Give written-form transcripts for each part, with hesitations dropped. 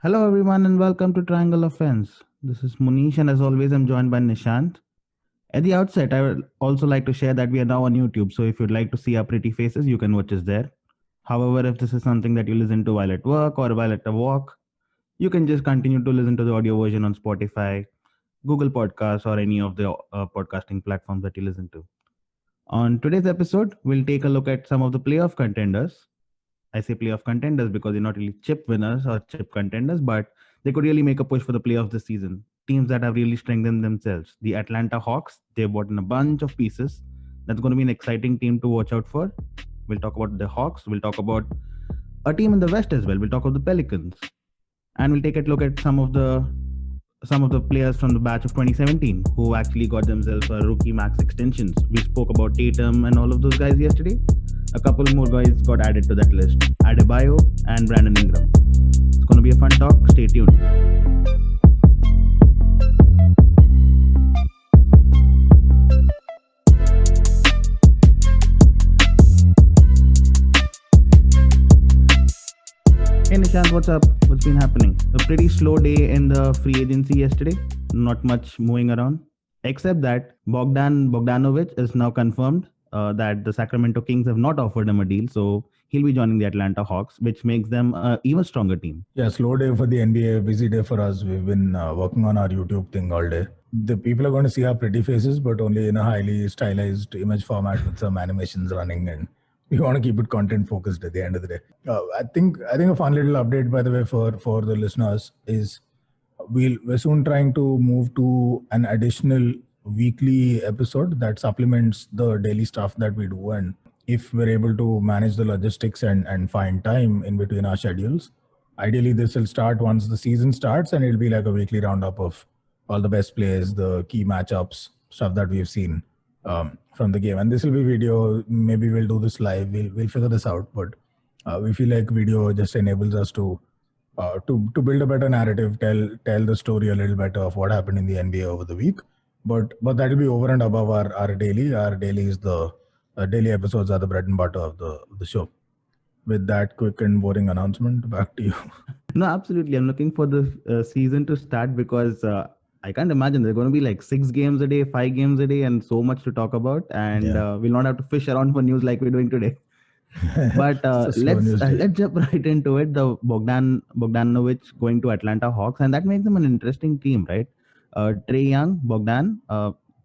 Hello, everyone, and welcome to Triangle of Fence. This is Monish, and as always, I'm joined by Nishant. At the outset, I would also like to share that we are now on YouTube, so if you'd like to see our pretty faces, you can watch us there. However, if this is something that you listen to while at work or while at a walk, you can just continue to listen to the audio version on Spotify, Google Podcasts, or any of the podcasting platforms that you listen to. On today's episode, we'll take a look at some of the playoff contenders. I say playoff contenders because they're not really chip winners or chip contenders, but they could really make a push for the playoffs this season. Teams that have really strengthened themselves. The Atlanta Hawks, they've bought in a bunch of pieces. That's going to be an exciting team to watch out for. We'll talk about the Hawks. We'll talk about a team in the West as well. We'll talk about the Pelicans, and we'll take a look at some of the players from the batch of 2017 who actually got themselves a rookie max extensions. We spoke about Tatum and all of those guys yesterday. A couple more guys got added to that list: Adebayo and Brandon Ingram. It's going to be a fun talk. Stay tuned. Hey Nishant, what's up? What's been happening? A pretty slow day in the free agency yesterday. Not much moving around. Except that Bogdanovich is now confirmed that the Sacramento Kings have not offered him a deal, so he'll be joining the Atlanta Hawks, which makes them an even stronger team. Yeah, slow day for the NBA, busy day for us. We've been working on our YouTube thing all day. The people are going to see our pretty faces, but only in a highly stylized image format with some animations running, and we want to keep it content focused at the end of the day. I think a fun little update, by the way, for the listeners is we're soon trying to move to an additional weekly episode that supplements the daily stuff that we do, and if we're able to manage the logistics and find time in between our schedules, ideally this will start once the season starts, and it'll be like a weekly roundup of all the best plays, the key matchups, stuff that we've seen from the game. And this will be video. Maybe we'll do this live. We'll figure this out. But we feel like video just enables us to build a better narrative, tell the story a little better of what happened in the NBA over the week. But that'll be over and above our daily. Our daily is the daily episodes are the bread and butter of the show. With that quick and boring announcement, back to you. No, absolutely. I'm looking for the season to start because I can't imagine there's going to be like 6 games a day, 5 games a day, and so much to talk about. And Yeah. we'll not have to fish around for news like we're doing today. But It's a slow let's news day. let's jump right into it. The Bogdanovich going to Atlanta Hawks, and that makes them an interesting team, right? Trey Young, Bogdan,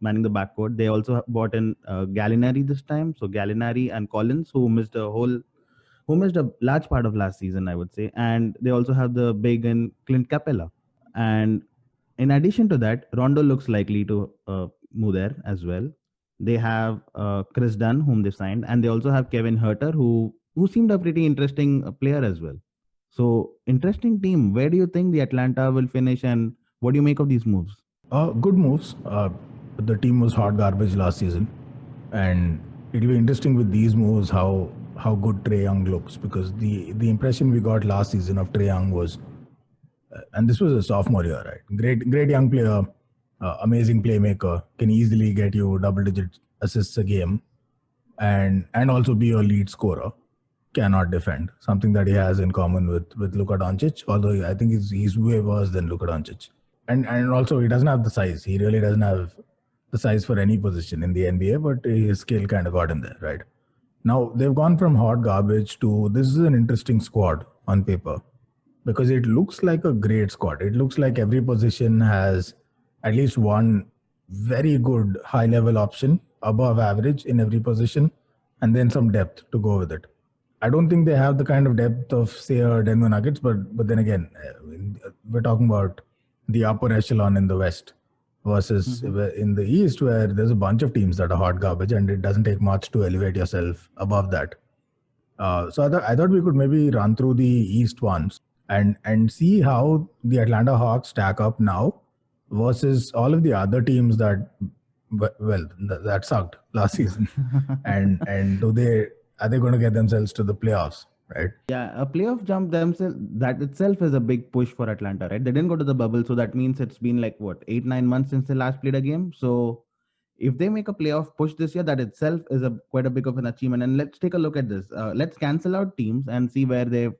manning the backcourt. They also brought in Gallinari this time, so Gallinari and Collins, who missed a large part of last season, I would say, and they also have the big and Clint Capella. And in addition to that, Rondo looks likely to move there as well. They have Chris Dunn, whom they signed, and they also have Kevin Herter, who seemed a pretty interesting player as well. So interesting team. Where do you think the Atlanta will finish, and what do you make of these moves? Good moves. The team was hot garbage last season, and it'll be interesting with these moves how good Trey Young looks, because the impression we got last season of Trey Young was, and this was a sophomore year, right? Great young player, amazing playmaker, can easily get you double-digit assists a game, and also be a lead scorer. Cannot defend, something that he has in common with Luka Doncic. Although I think he's way worse than Luka Doncic, and also he doesn't have the size. He really doesn't have the size for any position in the NBA, but his skill kind of got him there, right? Now they've gone from hot garbage to this is an interesting squad on paper, because it looks like a great squad. It looks like every position has at least one very good high level option above average in every position, and then some depth to go with it. I don't think they have the kind of depth of, say, a Denver Nuggets, but then again, we're talking about the upper echelon in the West versus Mhm. in the East, where there's a bunch of teams that are hot garbage, and it doesn't take much to elevate yourself above that. So I thought we could maybe run through the East ones and see how the Atlanta Hawks stack up now versus all of the other teams that sucked last season, and are they going to get themselves to the playoffs, right? Yeah, a playoff jump themselves, that itself is a big push for Atlanta, right? They didn't go to the bubble, so that means it's been like what, 8, 9 months since they last played a game. So if they make a playoff push this year, that itself is a quite a big of an achievement. And let's take a look at this. Let's cancel out teams and see where they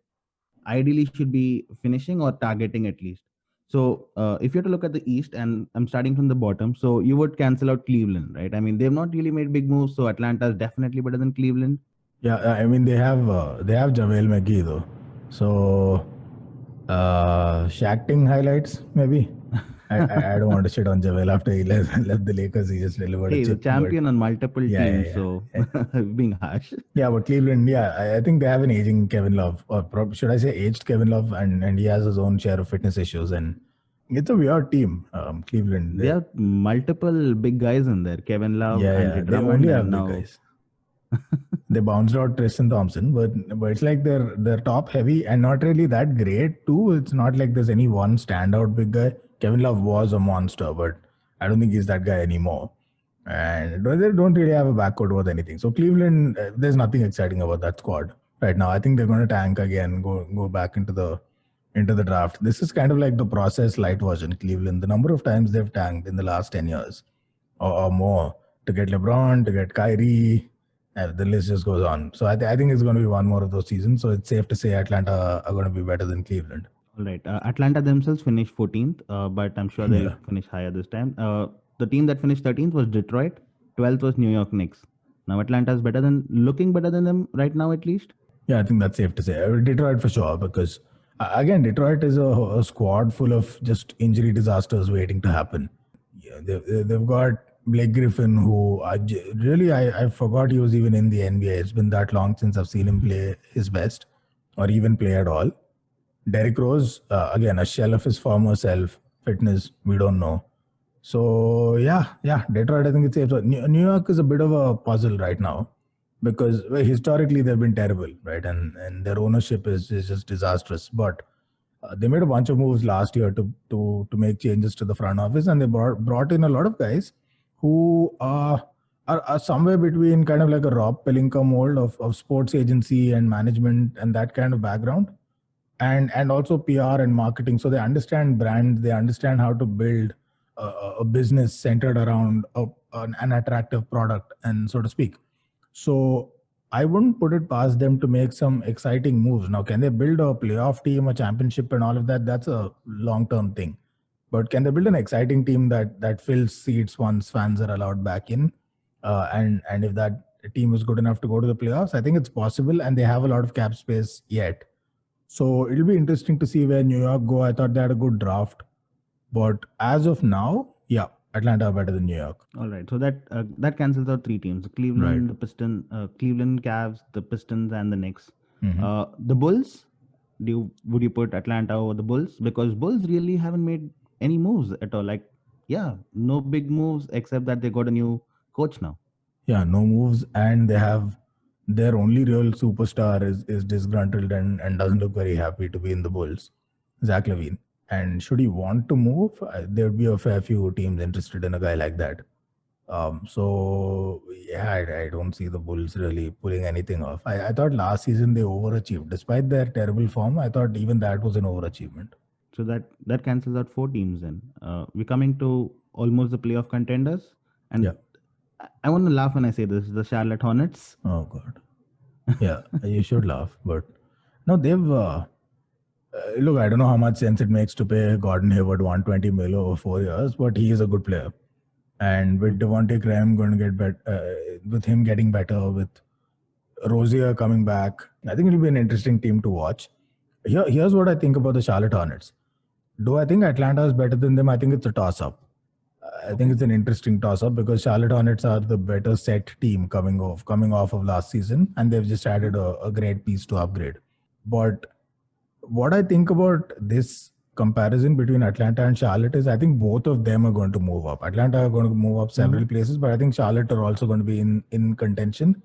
ideally should be finishing or targeting at least. So if you have to look at the East, and I'm starting from the bottom, so you would cancel out Cleveland, right? I mean, they've not really made big moves, so Atlanta is definitely better than Cleveland. Yeah, I mean they have JaVale McGee though, so Shaqting highlights maybe. I don't want to shit on JaVale after he left the Lakers. He just delivered a Hey, he's a chip, but champion on multiple yeah, teams, yeah, so yeah. being harsh. Yeah, but Cleveland, yeah, I think they have an aging Kevin Love, or should I say aged Kevin Love, and he has his own share of fitness issues, and it's a weird team, Cleveland. They have multiple big guys in there: Kevin Love, Yeah, Andre yeah, they only Drummond, and have big now guys. They bounced out Tristan Thompson, but it's like they're top heavy and not really that great too. It's not like there's any one standout big guy. Kevin Love was a monster, but I don't think he's that guy anymore. And they don't really have a backcourt worth anything. So Cleveland, there's nothing exciting about that squad right now. I think they're going to tank again, go back into the draft. This is kind of like the process light version. Cleveland, the number of times they've tanked in the last 10 years or more to get LeBron, to get Kyrie, and the list just goes on. So I think it's going to be one more of those seasons. So it's safe to say Atlanta are going to be better than Cleveland. all right, Atlanta themselves finished 14th, but I'm sure they'll Yeah. finish higher this time. The team that finished 13th was Detroit. 12th was New York Knicks. Now Atlanta is looking better than them right now at least. Yeah, I think that's safe to say. Detroit for sure, because again, Detroit is a squad full of just injury disasters waiting to happen. Yeah, they've got Blake Griffin, who I forgot he was even in the NBA. It's been that long since I've seen him play his best or even play at all. Derrick Rose, again, a shell of his former self. Fitness, we don't know. So yeah, Detroit, I think it's safe. So New York is a bit of a puzzle right now because historically they've been terrible, right? And their ownership is just disastrous. But they made a bunch of moves last year to make changes to the front office, and they brought in a lot of guys who are somewhere between kind of like a Rob Pelinka mold of sports agency and management and that kind of background, and also PR and marketing. So they understand brands, they understand how to build a business centered around an attractive product, and so to speak. So I wouldn't put it past them to make some exciting moves. Now, can they build a playoff team, a championship, and all of that? That's a long-term thing. But can they build an exciting team that fills seats once fans are allowed back in? And if that team is good enough to go to the playoffs, I think it's possible, and they have a lot of cap space yet. So it'll be interesting to see where New York go. I thought they had a good draft, but as of now, yeah, Atlanta are better than New York. All right, so that cancels out three teams: Cleveland, the Cleveland Cavs, the Pistons, and the Knicks. The Bulls. Would you put Atlanta over the Bulls? Because Bulls really haven't made any moves at all. Like, yeah, no big moves except that they got a new coach now. Yeah, no moves, and they have their only real superstar is disgruntled and doesn't look very happy to be in the Bulls, Zach LaVine. And should he want to move, there would be a fair few teams interested in a guy like that. So yeah, I don't see the Bulls really pulling anything off. I thought last season they overachieved. Despite their terrible form, I thought even that was an overachievement. So that cancels out four teams then. We're coming to almost the playoff contenders. And Yeah. I want to laugh when I say this, the Charlotte Hornets. Oh God. Yeah, you should laugh, but no, they've look. I don't know how much sense it makes to pay Gordon Hayward 120 mil over 4 years, but he is a good player. And with Devontae Graham going to get better, with him getting better, with Rozier coming back, I think it'll be an interesting team to watch. Here's what I think about the Charlotte Hornets. Do I think Atlanta is better than them? I think it's a toss-up. I think it's an interesting toss-up because Charlotte Hornets are the better set team coming off of last season, and they've just added a great piece to upgrade. But what I think about this comparison between Atlanta and Charlotte is I think both of them are going to move up. Atlanta are going to move up several places, but I think Charlotte are also going to be in contention.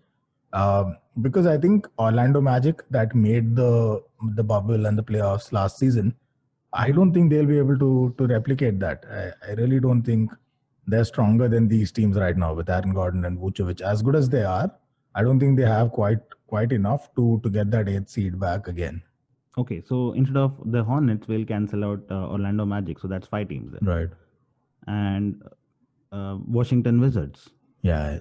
Because I think Orlando Magic that made the bubble and the playoffs last season, I don't think they'll be able to replicate that. I really don't think they're stronger than these teams right now with Aaron Gordon and Vucevic. As good as they are, I don't think they have quite enough to get that 8th seed back again. Okay, so instead of the Hornets, we'll cancel out Orlando Magic. So that's 5 teams then. Right. And Washington Wizards. Yeah.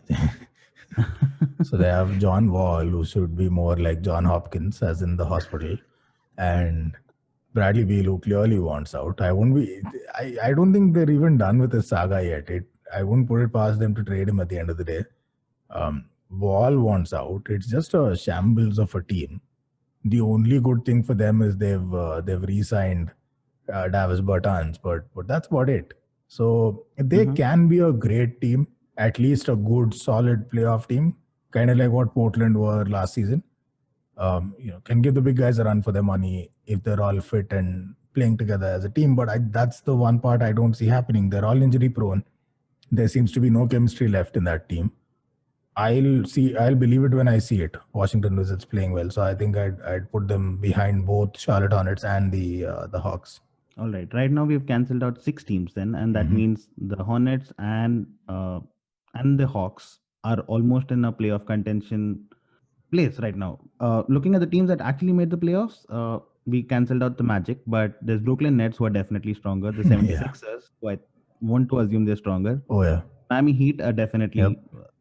So they have John Wall, who should be more like John Hopkins, as in the hospital. and Bradley Beal, who clearly wants out. I won't be. I don't think they're even done with the saga yet. I wouldn't put it past them to trade him at the end of the day. Wall wants out. It's just a shambles of a team. The only good thing for them is they've re-signed Davis Bertans, but that's about it. So they can be a great team, at least a good, solid playoff team, kind of like what Portland were last season. Can give the big guys a run for their money if they're all fit and playing together as a team. But that's the one part I don't see happening. They're all injury prone. There seems to be no chemistry left in that team. I'll believe it when I see it. Washington Wizards playing well, so I think I'd put them behind both Charlotte Hornets and the Hawks. All right. Right now we've cancelled out 6 teams then, and that means the Hornets and the Hawks are almost in a playoff contention place right now. Looking at the teams that actually made the playoffs, we cancelled out the Magic, but there's Brooklyn Nets who are definitely stronger. The 76ers, who I want to assume they're stronger. Oh yeah. Miami Heat are definitely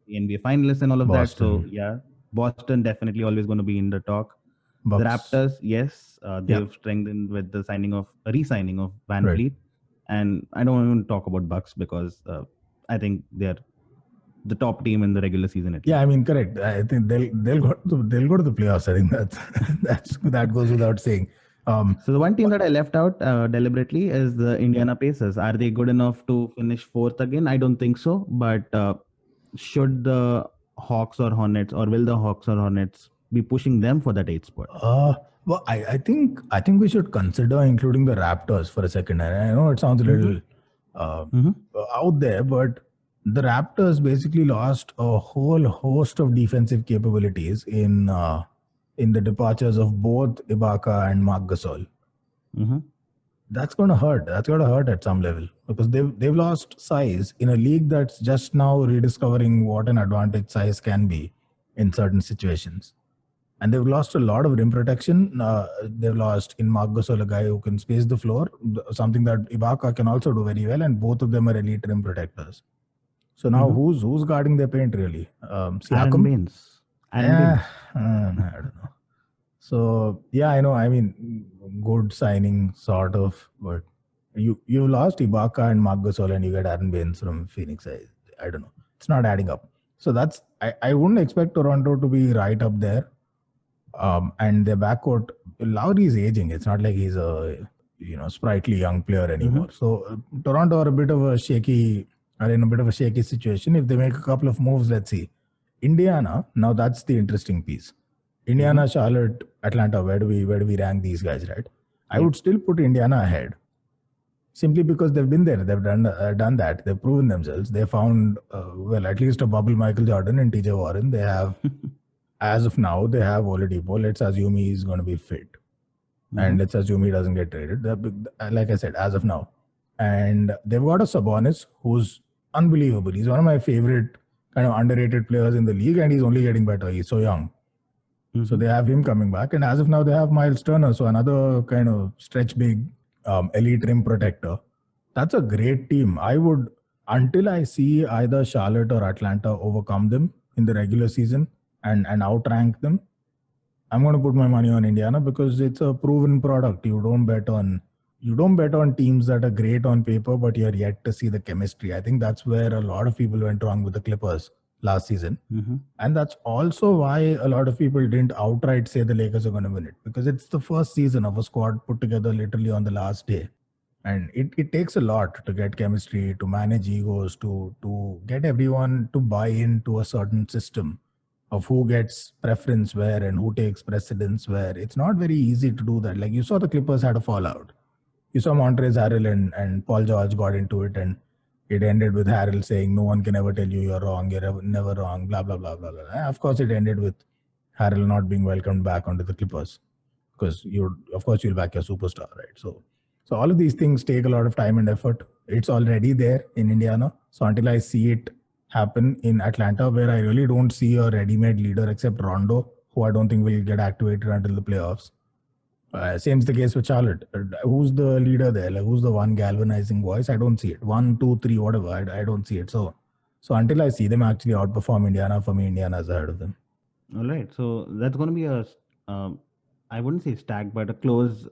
the NBA finalists and all of Boston. that. So yeah, Boston definitely always going to be in the talk. Bucks. The Raptors, yes, they've strengthened with the re-signing of Van Vliet, and I don't even talk about Bucks because I think they're the top team in the regular season. I mean, correct. I think they'll go to the playoffs. I think that goes without saying. So the one team that I left out deliberately is the Indiana Pacers. Are they good enough to finish 4th again? I don't think so. But should the Hawks or Hornets, or will the Hawks or Hornets be pushing them for that 8th spot? Well, I think we should consider including the Raptors for a second. I know it sounds a little out there, but the Raptors basically lost a whole host of defensive capabilities in the departures of both Ibaka and Marc Gasol. That's going to hurt. That's going to hurt at some level because they've lost size in a league that's just now rediscovering what an advantage size can be in certain situations. And they've lost a lot of rim protection. They've lost in Marc Gasol a guy who can space the floor, something that Ibaka can also do very well, and both of them are elite rim protectors. So now who's guarding their paint really? Aaron Baines. I don't know. So yeah, I know. I mean, good signing sort of, but you lost Ibaka and Marc Gasol, and you get Aaron Baines from Phoenix. I don't know. It's not adding up. So that's I wouldn't expect Toronto to be right up there. And their backcourt, Lowry's aging. It's not like he's a sprightly young player anymore. So Toronto are in a bit of a shaky situation. If they make a couple of moves, let's see. Indiana, now that's the interesting piece. Indiana, Charlotte, Atlanta, where do we rank these guys, right? I would still put Indiana ahead. Simply because they've been there. They've done that. They've proven themselves. They found, at least a bubble Michael Jordan and TJ Warren. They have, as of now, they have Oladipo. Let's assume he's going to be fit. And let's assume he doesn't get traded. Like I said, as of now. And they've got a Sabonis who's unbelievable. He's one of my favorite kind of underrated players in the league, and he's only getting better. He's so young. So they have him coming back. And as of now, they have Miles Turner. So another kind of stretch big elite rim protector. That's a great team. Until I see either Charlotte or Atlanta overcome them in the regular season and outrank them, I'm going to put my money on Indiana because it's a proven product. You don't bet on teams that are great on paper, but you're yet to see the chemistry. I think that's where a lot of people went wrong with the Clippers last season. And that's also why a lot of people didn't outright say the Lakers are going to win it, because it's the first season of a squad put together literally on the last day. And it takes a lot to get chemistry, to manage egos, to get everyone to buy into a certain system of who gets preference where and who takes precedence where. It's not very easy to do that. Like you saw the Clippers had a fallout. You saw Montrezl Harrell and Paul George got into it, and it ended with Harrell saying, "No one can ever tell you you're wrong. You're never wrong." Blah blah blah blah blah. And of course, it ended with Harrell not being welcomed back onto the Clippers because you'll back your superstar, right? So all of these things take a lot of time and effort. It's already there in Indiana. So until I see it happen in Atlanta, where I really don't see a ready-made leader except Rondo, who I don't think will get activated until the playoffs. Same's the case with Charlotte. Who's the leader there? Like, who's the one galvanizing voice? I don't see it. 1, 2, 3, whatever. I don't see it. So until I see them actually outperform Indiana, for me, Indiana's ahead of them. All right. So that's going to be a I wouldn't say stacked, but a close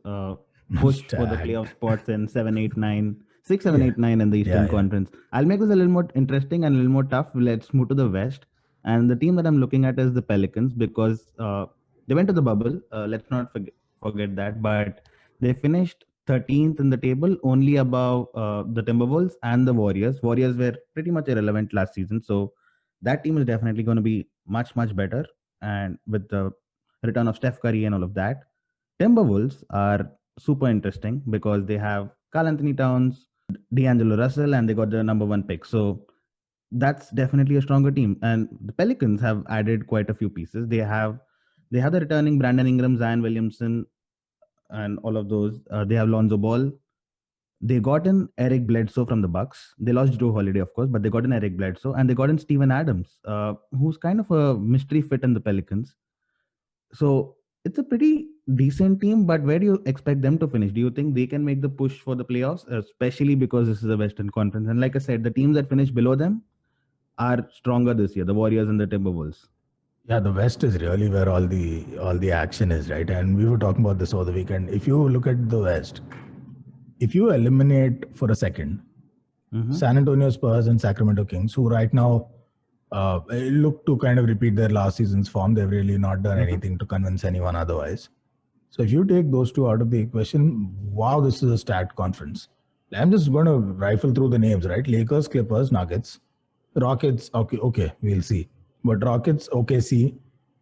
push for the playoff Stacked. spots in 7, 8, 9, 6, 7, Yeah, 8, 9 in the yeah, Eastern yeah. Conference. I'll make this a little more interesting and a little more tough. Let's move to the West. And the team that I'm looking at is the Pelicans because they went to the bubble. Let's not forget that. But they finished 13th in the table, only above the Timberwolves and the Warriors. Warriors were pretty much irrelevant last season. So that team is definitely going to be much, much better. And with the return of Steph Curry and all of that. Timberwolves are super interesting because they have Karl Anthony Towns, D'Angelo Russell, and they got the number one pick. So that's definitely a stronger team. And the Pelicans have added quite a few pieces. They have the returning Brandon Ingram, Zion Williamson, and all of those. They have Lonzo Ball. They got in Eric Bledsoe from the Bucks. They lost Joe Holiday, of course, but they got in Eric Bledsoe, and they got in Steven Adams, who's kind of a mystery fit in the Pelicans. So it's a pretty decent team, but where do you expect them to finish? Do you think they can make the push for the playoffs, especially because this is a Western Conference? And like I said, the teams that finish below them are stronger this year, the Warriors and the Timberwolves. Yeah, the West is really where all the action is, right? And we were talking about this over the weekend. If you look at the West, if you eliminate for a second Mm-hmm. San Antonio Spurs and Sacramento Kings, who right now look to kind of repeat their last season's form, they've really not done Mm-hmm. anything to convince anyone otherwise. So if you take those two out of the equation, wow, this is a stacked conference. I'm just going to rifle through the names, right? Lakers, Clippers, Nuggets, Rockets. Okay, we'll see. But Rockets, OKC,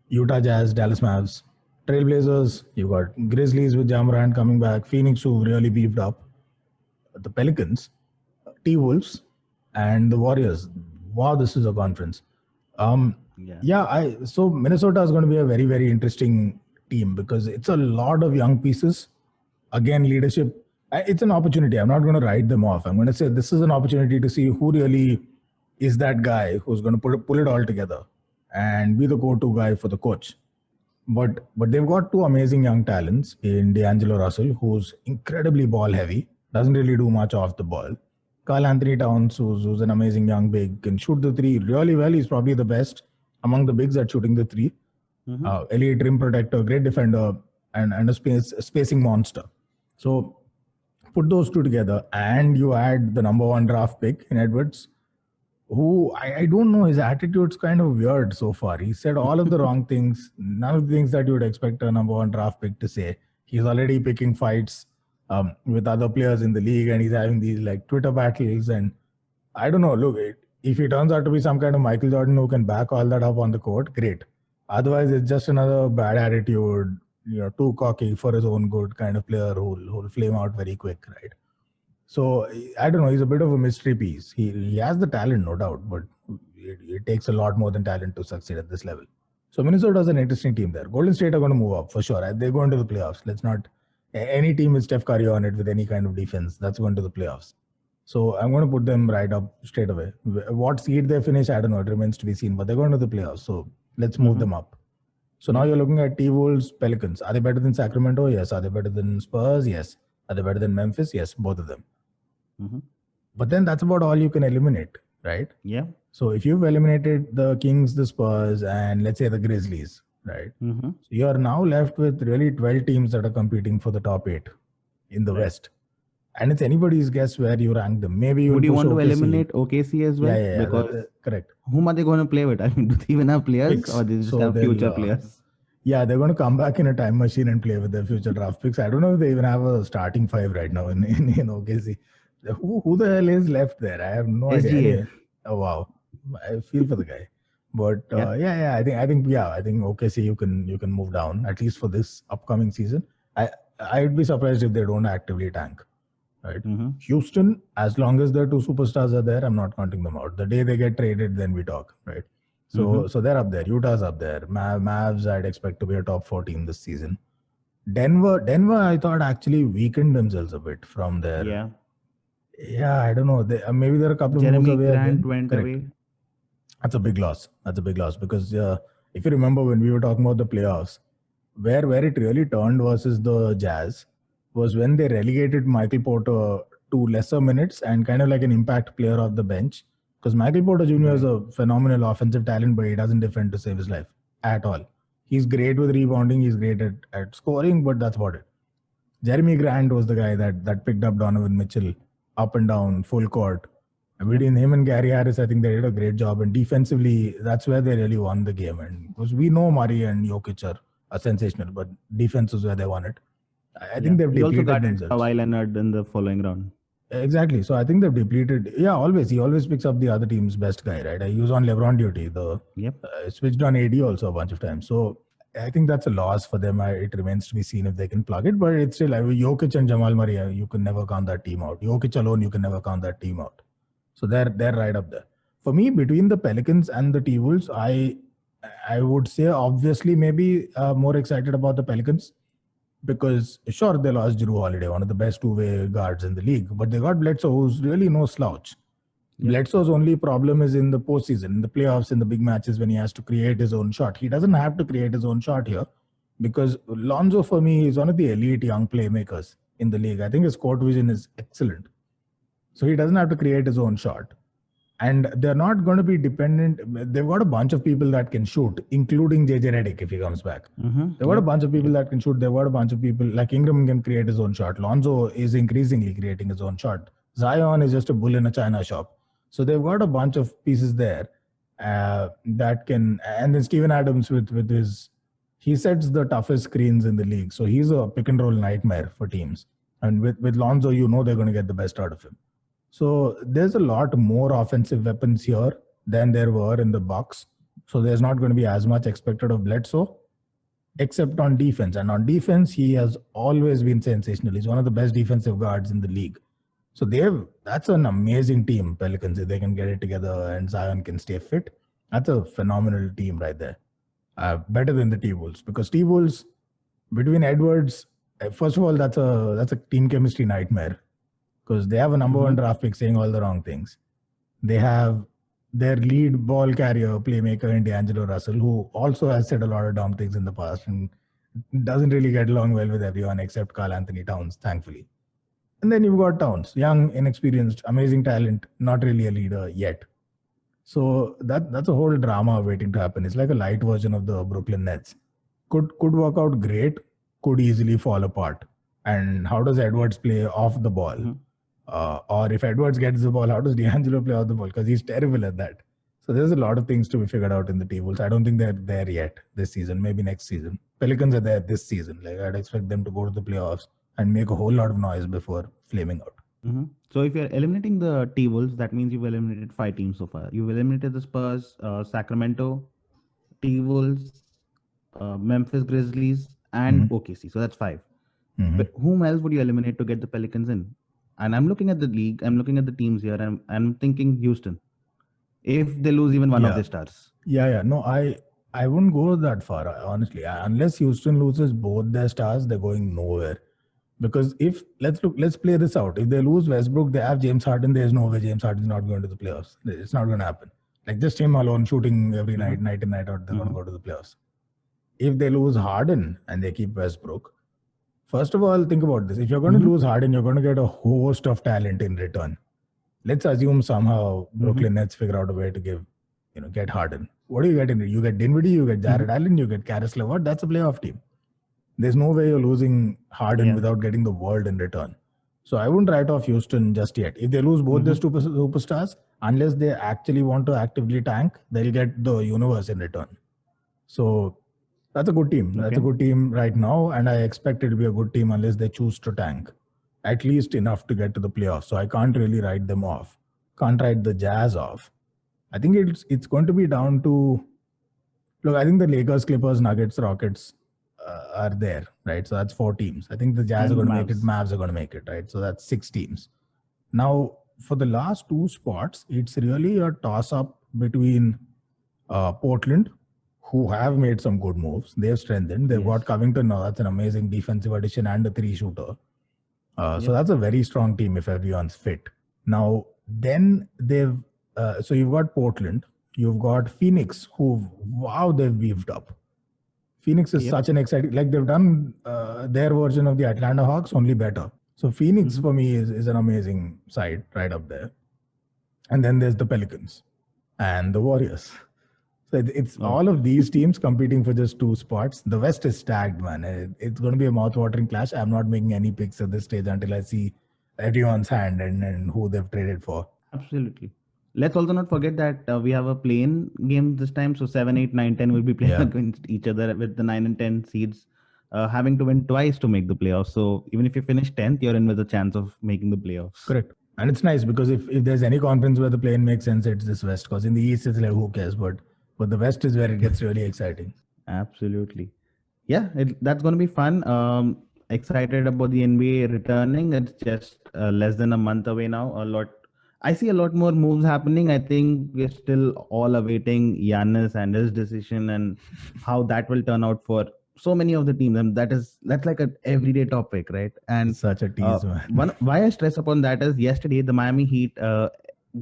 Utah Jazz, Dallas Mavs, Trailblazers. You got Grizzlies with Jamorant coming back. Phoenix, who really beefed up. The Pelicans, T Wolves, and the Warriors. Wow, this is a conference. Yeah. Yeah, so Minnesota is going to be a very, very interesting team because it's a lot of young pieces. Again, leadership. It's an opportunity. I'm not going to write them off. I'm going to say this is an opportunity to see who really is that guy who's going to pull it all together and be the go-to guy for the coach. But they've got two amazing young talents in D'Angelo Russell, who's incredibly ball heavy, doesn't really do much off the ball. Karl Anthony Towns, who's an amazing young big, can shoot the three really well. He's probably the best among the bigs at shooting the three. Mm-hmm. Elite rim protector, great defender, and a spacing monster. So put those two together, and you add the number one draft pick in Edwards, who I don't know, his attitude's kind of weird so far. He said all of the wrong things, none of the things that you would expect a number one draft pick to say. He's already picking fights with other players in the league, and he's having these like Twitter battles. And I don't know, look, if he turns out to be some kind of Michael Jordan who can back all that up on the court, great. Otherwise, it's just another bad attitude, too cocky for his own good kind of player who'll flame out very quick, right? So I don't know. He's a bit of a mystery piece. He has the talent, no doubt, but it takes a lot more than talent to succeed at this level. So Minnesota is an interesting team there. Golden State are going to move up for sure. They go into the playoffs. Let's not any team with Steph Curry on it with any kind of defense that's going to the playoffs. So I'm going to put them right up straight away. What seed they finish, I don't know. It remains to be seen. But they're going to the playoffs. So let's move them up. So now you're looking at T-Wolves, Pelicans. Are they better than Sacramento? Yes. Are they better than Spurs? Yes. Are they better than Memphis? Yes. Both of them. Mm-hmm. But then that's about all you can eliminate, right? Yeah. So if you've eliminated the Kings, the Spurs, and let's say the Grizzlies, right? Mm-hmm. So you're now left with really 12 teams that are competing for the top 8 in the West. And it's anybody's guess where you rank them. Maybe Would you want to OKC. eliminate OKC as well? Yeah. Because correct. whom are they going to play with? I mean, do they even have players Picks. or they just So have they'll, future players? Yeah, they're going to come back in a time machine and play with their future draft picks. I don't know if they even have a starting 5 right now in OKC. Who the hell is left there? I have no idea. Anyway, oh wow, I feel for the guy. But I think OKC you can move down at least for this upcoming season. I would be surprised if they don't actively tank. Right? Mm-hmm. Houston, as long as their 2 superstars are there, I'm not counting them out. The day they get traded, then we talk. Right? So they're up there. Utah's up there. Mavs, I'd expect to be a top 4 team this season. Denver, I thought actually weakened themselves a bit from their. Yeah, I don't know. Maybe there are a couple of moves away. Grant went away. That's a big loss. Because if you remember when we were talking about the playoffs, where it really turned versus the Jazz was when they relegated Michael Porter to lesser minutes and kind of like an impact player off the bench. Because Michael Porter Jr. is a phenomenal offensive talent, but he doesn't defend to save his life at all. He's great with rebounding. He's great at scoring, but that's about it. Jeremy Grant was the guy that picked up Donovan Mitchell up and down, full court. And between him and Gary Harris, I think they did a great job. And defensively, that's where they really won the game. And because we know Murray and Jokic are sensational, but defense is where they won it. I think they've He also depleted got themselves. Kawhi Leonard in the following round. Exactly. So I think they've depleted. Yeah, always. He always picks up the other team's best guy, right? He was on LeBron duty. Switched on AD also a bunch of times. So I think that's a loss for them. It remains to be seen if they can plug it. But it's still, Jokic and Jamal Murray, you can never count that team out. Jokic alone, you can never count that team out. So they're right up there. For me, between the Pelicans and the T-Wolves, I would say obviously maybe more excited about the Pelicans. Because sure, they lost Jrue Holiday, one of the best two-way guards in the league, but they got Bledsoe, who's really no slouch. Bledsoe's only problem is in the postseason, in the playoffs, in the big matches when he has to create his own shot. He doesn't have to create his own shot here because Lonzo, for me, is one of the elite young playmakers in the league. I think his court vision is excellent. So he doesn't have to create his own shot. And they're not going to be dependent. They've got a bunch of people that can shoot, including JJ Redick if he comes back. They've got a bunch of people that can shoot. They've got a bunch of people like Ingram can create his own shot. Lonzo is increasingly creating his own shot. Zion is just a bull in a china shop. So they've got a bunch of pieces there that can. And then Steven Adams with his, he sets the toughest screens in the league. So he's a pick and roll nightmare for teams. And with Lonzo, you know they're going to get the best out of him. So there's a lot more offensive weapons here than there were in the Bucks. So there's not going to be as much expected of Bledsoe, except on defense. And on defense, he has always been sensational. He's one of the best defensive guards in the league. So that's an amazing team, Pelicans, if they can get it together and Zion can stay fit. That's a phenomenal team right there. Better than the T-Wolves. Because T-Wolves, between Edwards, first of all, that's a team chemistry nightmare. Because they have a number one draft pick saying all the wrong things. They have their lead ball carrier, playmaker in D'Angelo Russell, who also has said a lot of dumb things in the past and doesn't really get along well with everyone except Karl Anthony Towns, thankfully. And then you've got Towns, young, inexperienced, amazing talent, not really a leader yet. So that's a whole drama waiting to happen. It's like a light version of the Brooklyn Nets. Could work out great, could easily fall apart. And how does Edwards play off the ball? Or if Edwards gets the ball, how does D'Angelo play off the ball? Because he's terrible at that. So there's a lot of things to be figured out in the T-Wolves. I don't think they're there yet this season, maybe next season. Pelicans are there this season. Like I'd expect them to go to the playoffs and make a whole lot of noise before flaming out. So if you're eliminating the T-Wolves, that means you've eliminated 5 teams so far. You've eliminated the Spurs, Sacramento, T-Wolves, Memphis Grizzlies, and OKC. So that's 5. But whom else would you eliminate to get the Pelicans in? And I'm looking at the league, I'm looking at the teams here, and I'm thinking Houston. If they lose even one of their stars. No, I wouldn't go that far, honestly. Unless Houston loses both their stars, they're going nowhere. Because let's play this out. If they lose Westbrook, they have James Harden, there's no way James Harden's not going to the playoffs. It's not going to happen. Like just him alone shooting every night in, night out, they're going to go to the playoffs. If they lose Harden and they keep Westbrook, first of all, think about this. If you're going to lose Harden, you're going to get a host of talent in return. Let's assume somehow Brooklyn Nets figure out a way to get Harden. What do you get in it? You get Dinwiddie, you get Jared Allen, you get Karis LeVert. That's a playoff team. There's no way you're losing Harden without getting the world in return. So I wouldn't write off Houston just yet. If they lose both their superstars, unless they actually want to actively tank, they'll get the universe in return. So that's a good team. That's a good team right now. And I expect it to be a good team unless they choose to tank. At least enough to get to the playoffs. So I can't really write them off. Can't write the Jazz off. I think it's going to be down to... Look, I think the Lakers, Clippers, Nuggets, Rockets are there, right? So that's 4 teams. I think the Jazz are going to make it. Mavs are going to make it, right? So that's 6 teams. Now, for the last 2 spots, it's really a toss-up between Portland, who have made some good moves. They've strengthened. They've got Covington now. That's an amazing defensive addition and a 3-shooter. So that's a very strong team if everyone's fit. Now, then they've... so you've got Portland. You've got Phoenix, they've beefed up. Phoenix is such an exciting... Like they've done their version of the Atlanta Hawks, only better. So Phoenix for me is an amazing side right up there. And then there's the Pelicans and the Warriors. So it's Oh, all of these teams competing for just 2 spots. The West is stacked, man. It's going to be a mouth-watering clash. I'm not making any picks at this stage until I see everyone's hand and who they've traded for. absolutely. Let's also not forget that we have a play-in game this time. So 7, 8, 9, 10 will be playing Yeah. against each other with the 9 and 10 seeds having to win twice to make the playoffs. So even if you finish 10th, you're in with a chance of making the playoffs. Correct. And it's nice because if there's any conference where the play-in makes sense, it's this West. Because in the East, it's like, who cares? But the West is where it gets really exciting. Absolutely. Yeah, that's going to be fun. Excited about the NBA returning. It's just less than a month away now. I see a lot more moves happening. I think we're still all awaiting Giannis and his decision and how that will turn out for so many of the teams. And that's like an everyday topic, right? And It's such a tease, man. why I stress upon that is yesterday the Miami Heat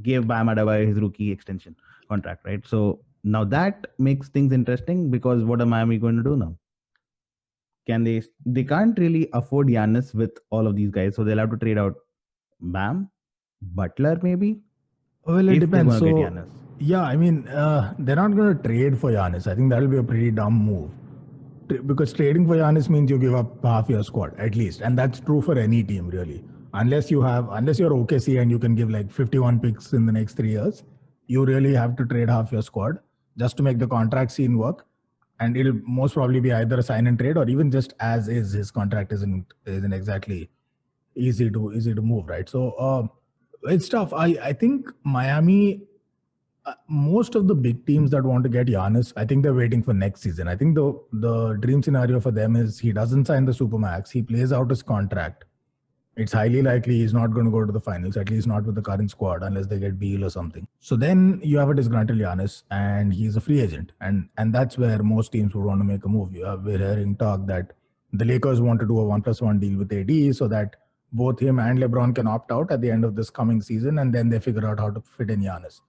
gave Bam Adebayo his rookie extension contract, right? So now that makes things interesting because what are Miami going to do now? Can they can't really afford Giannis with all of these guys, so they'll have to trade out Bam, Butler maybe Well, it if they're depends. going to get So, Giannis. yeah, I mean, they're not going to trade for Giannis. I think that'll be a pretty dumb move. Because trading for Giannis means you give up half your squad at least, and that's true for any team really. Unless you're OKC and you can give like 51 picks in the next 3 years, you really have to trade half your squad just to make the contract scene work. And it'll most probably be either a sign and trade or even just as is. His contract isn't exactly easy to move, right? So it's tough. I think Miami, most of the big teams that want to get Giannis, I think they're waiting for next season. I think the dream scenario for them is he doesn't sign the supermax, he plays out his contract. It's highly likely he's not going to go to the finals, at least not with the current squad, unless they get Beal or something. So then you have a disgruntled Giannis, and he's a free agent, and that's where most teams would want to make a move. We're hearing talk that the Lakers want to do a 1+1 deal with AD so that both him and LeBron can opt out at the end of this coming season, and then they figure out how to fit in Giannis.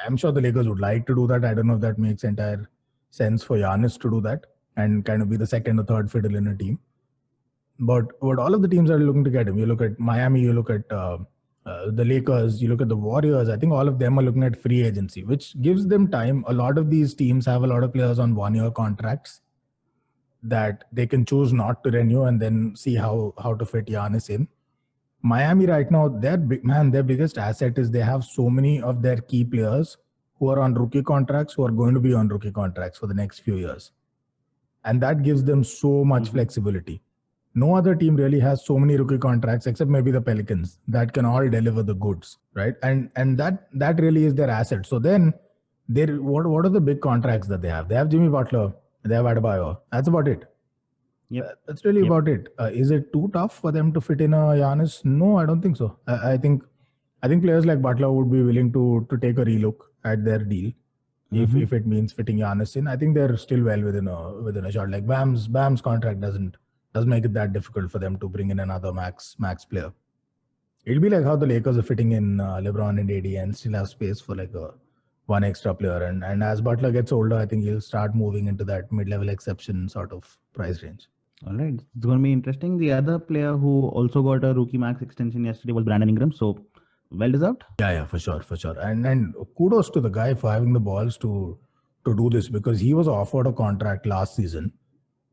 I'm sure the Lakers would like to do that. I don't know if that makes entire sense for Giannis to do that and kind of be the second or third fiddle in a team. But all of the teams are looking to get him. You look at Miami, you look at the Lakers, you look at the Warriors. I think all of them are looking at free agency, which gives them time. A lot of these teams have a lot of players on 1-year contracts that they can choose not to renew and then see how to fit Giannis in. Miami right now, their biggest asset is they have so many of their key players who are on rookie contracts, who are going to be on rookie contracts for the next few years. And that gives them so much flexibility. No other team really has so many rookie contracts except maybe the Pelicans that can all deliver the goods, right? And that really is their asset. So then, what are the big contracts that they have? They have Jimmy Butler, they have Adebayo. That's about it. That's really about it. Is it too tough for them to fit in a Giannis? No, I don't think so. I think players like Butler would be willing to take a relook at their deal if it means fitting Giannis in. I think they're still well within a shot. Like Bam's contract doesn't make it that difficult for them to bring in another max player. It'll be like how the Lakers are fitting in LeBron and AD and still have space for like one extra player. And as Butler gets older, I think he'll start moving into that mid-level exception sort of price range. All right, it's going to be interesting. The other player who also got a rookie max extension yesterday was Brandon Ingram. So well deserved. Yeah, for sure. And kudos to the guy for having the balls to do this, because he was offered a contract last season.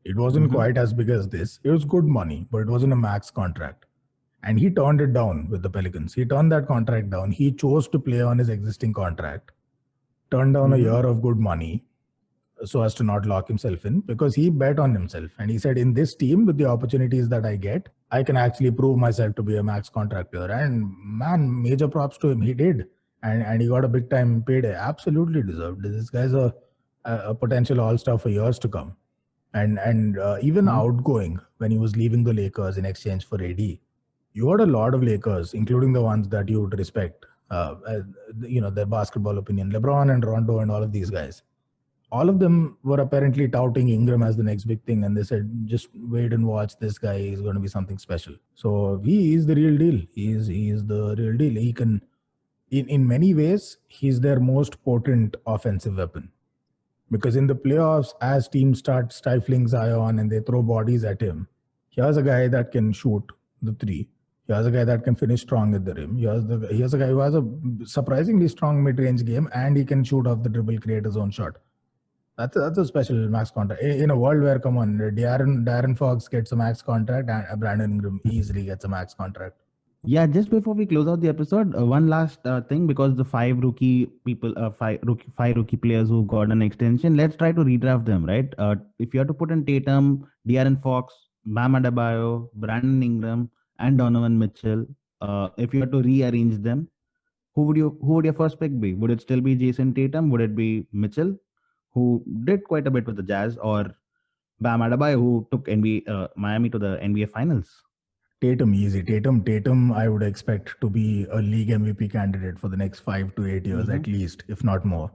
It wasn't quite as big as this. It was good money, but it wasn't a max contract. And he turned it down with the Pelicans. He turned that contract down. He chose to play on his existing contract, turned down a year of good money so as to not lock himself in, because he bet on himself. And he said, in this team, with the opportunities that I get, I can actually prove myself to be a max contract player. And man, major props to him. He did. And he got a big time payday. Absolutely deserved. This guy's a potential all-star for years to come. And even outgoing, when he was leaving the Lakers in exchange for AD, you heard a lot of Lakers, including the ones that you would respect, their basketball opinion, LeBron and Rondo and all of these guys. All of them were apparently touting Ingram as the next big thing. And they said, just wait and watch, this guy is going to be something special. So he is the real deal. He is the real deal. He can, in many ways, he's their most potent offensive weapon. Because in the playoffs, as teams start stifling Zion and they throw bodies at him, here's a guy that can shoot the three He has a guy that can finish strong at the rim. He has a guy who has a surprisingly strong mid-range game, and he can shoot off the dribble, create his own shot. That's a special max contract. In a world where, come on, Darren Fox gets a max contract, and Brandon Ingram easily gets a max contract. Yeah, just before we close out the episode, one last thing, because the five rookie players who got an extension, let's try to redraft them, right? If you have to put in Tatum, De'Aaron Fox, Bam Adebayo, Brandon Ingram, and Donovan Mitchell, if you have to rearrange them, who would your first pick be? Would it still be Jason Tatum? Would it be Mitchell, who did quite a bit with the Jazz, or Bam Adebayo, who took Miami to the NBA Finals? Tatum, easy. Tatum, I would expect to be a league MVP candidate for the next 5 to 8 years Mm-hmm. at least, if not more.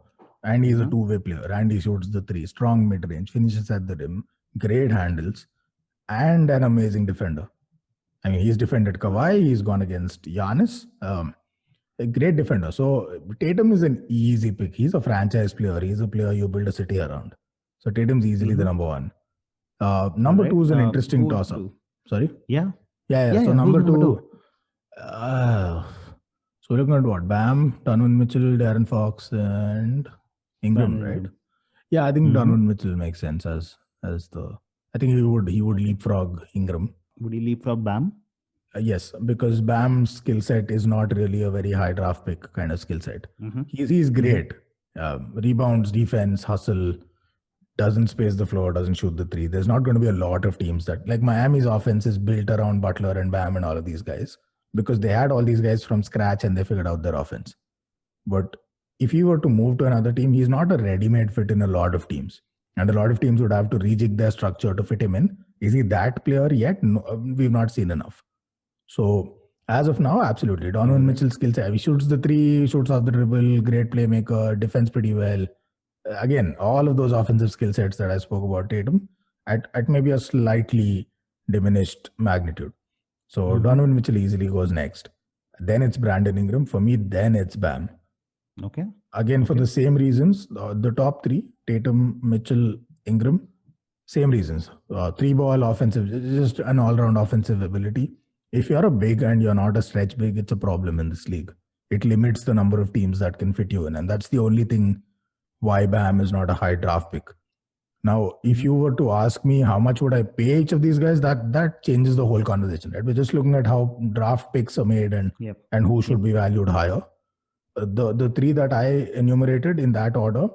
And he's a Mm-hmm. two-way player, and he shoots the three, strong mid-range, finishes at the rim, great handles, and an amazing defender. I mean, he's defended Kawhi, he's gone against Giannis. A great defender. So Tatum is an easy pick. He's a franchise player. He's a player you build a city around. So Tatum's easily the Mm-hmm. number one. All Number right. two is an interesting Who? toss-up. Sorry? Yeah. Yeah. Yeah. So Yeah. Who's number number two? two, uh, so we're looking at what? Bam, Donovan Mitchell, Darren Fox, and Ingram, Brandon right? Ingram. Yeah, I think Mm-hmm. Donovan Mitchell makes sense as the. I think he would leapfrog Ingram. Would he leave from Bam? Yes, because Bam's skill set is not really a very high draft pick kind of skill set. Mm-hmm. He's great. Rebounds, defense, hustle, doesn't space the floor, doesn't shoot the three. There's not going to be a lot of teams that, like Miami's offense is built around Butler and Bam and all of these guys because they had all these guys from scratch and they figured out their offense. But if he were to move to another team, he's not a ready-made fit in a lot of teams. And a lot of teams would have to rejig their structure to fit him in. Is he that player yet? No, we've not seen enough. So as of now, absolutely. Donovan Mitchell skill set. He shoots the three, shoots off the dribble, great playmaker, defends pretty well. Again, all of those offensive skill sets that I spoke about Tatum at maybe a slightly diminished magnitude. So Mm-hmm. Donovan Mitchell easily goes next. Then it's Brandon Ingram. For me, then it's Bam. Okay. Again, for the same reasons, the top three, Tatum, Mitchell, Ingram, same reasons. Three ball offensive, just an all round offensive ability. If you're a big and you're not a stretch big, it's a problem in this league. It limits the number of teams that can fit you in. And that's the only thing why Bam is not a high draft pick. Now, if you were to ask me how much would I pay each of these guys, that changes the whole conversation, right? We're just looking at how draft picks are made and who should be valued higher. The three that I enumerated in that order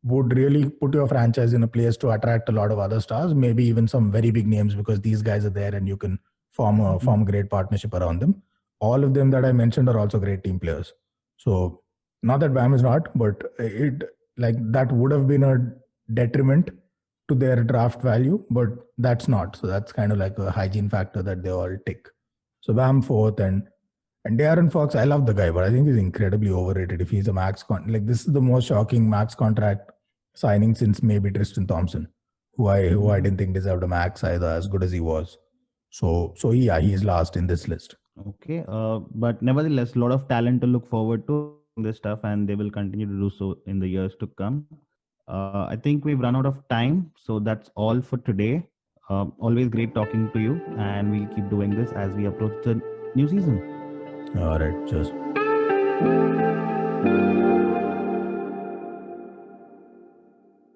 would really put your franchise in a place to attract a lot of other stars, maybe even some very big names because these guys are there and you can form a great partnership around them. All of them that I mentioned are also great team players. So not that Bam is not, but it like that would have been a detriment to their draft value, but that's not. So that's kind of like a hygiene factor that they all tick. So Bam fourth and De'Aaron Fox, I love the guy, but I think he's incredibly overrated. If he's a like this is the most shocking max contract signing since maybe Tristan Thompson, who I didn't think deserved a max either, as good as he was. So yeah, he's last in this list. Okay. But nevertheless, a lot of talent to look forward to drafting this stuff, and they will continue to do so in the years to come. I think we've run out of time, so that's all for today. Always great talking to you, and we'll keep doing this as we approach the new season. All right, cheers.